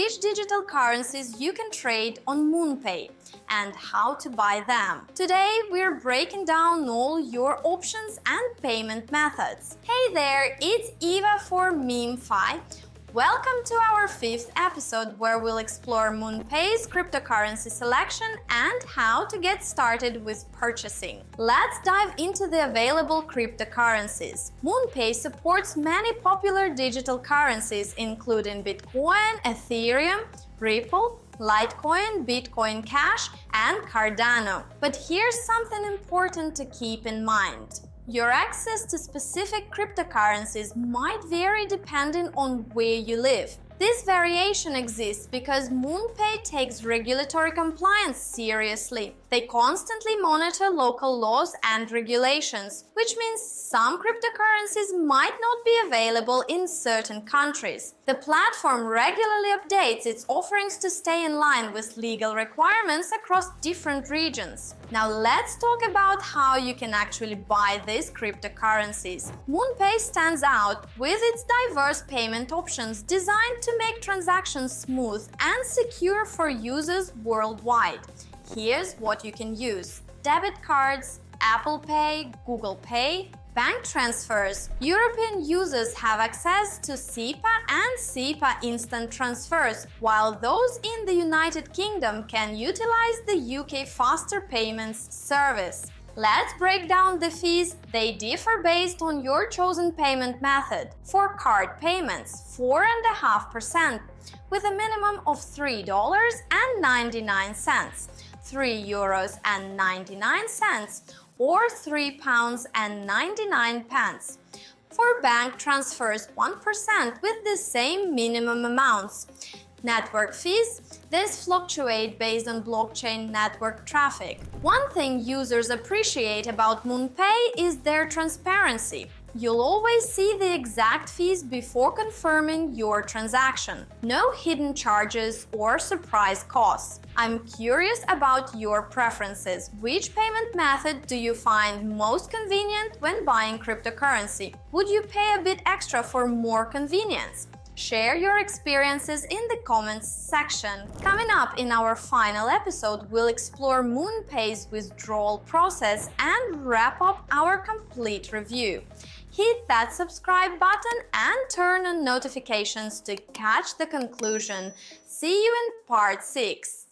which digital currencies you can trade on MoonPay and how to buy them. Today, we're breaking down all your options and payment methods. Hey there, it's Eva for MemeFi. Welcome to our 5th episode where we'll explore MoonPay's cryptocurrency selection and how to get started with purchasing. Let's dive into the available cryptocurrencies. MoonPay supports many popular digital currencies including Bitcoin, Ethereum, Ripple, Litecoin, Bitcoin Cash, and Cardano. But here's something important to keep in mind. Your access to specific cryptocurrencies might vary depending on where you live. This variation exists because MoonPay takes regulatory compliance seriously. They constantly monitor local laws and regulations, which means some cryptocurrencies might not be available in certain countries. The platform regularly updates its offerings to stay in line with legal requirements across different regions. Now let's talk about how you can actually buy these cryptocurrencies. MoonPay stands out with its diverse payment options designed to make transactions smooth and secure for users worldwide. Here's what you can use: debit cards, Apple Pay, Google Pay, bank transfers. European users have access to SEPA and SEPA instant transfers, while those in the United Kingdom can utilize the UK faster payments service. Let's break down the fees. They differ based on your chosen payment method. For card payments, 4.5%, with a minimum of $3.99, €3.99, or £3.99. For bank transfers, 1% with the same minimum amounts. Network fees, these fluctuate based on blockchain network traffic. One thing users appreciate about MoonPay is their transparency. You'll always see the exact fees before confirming your transaction. No hidden charges or surprise costs. I'm curious about your preferences. Which payment method do you find most convenient when buying cryptocurrency? Would you pay a bit extra for more convenience? Share your experiences in the comments section. Coming up in our final episode, we'll explore MoonPay's withdrawal process and wrap up our complete review. Hit that subscribe button and turn on notifications to catch the conclusion. See you in part 6.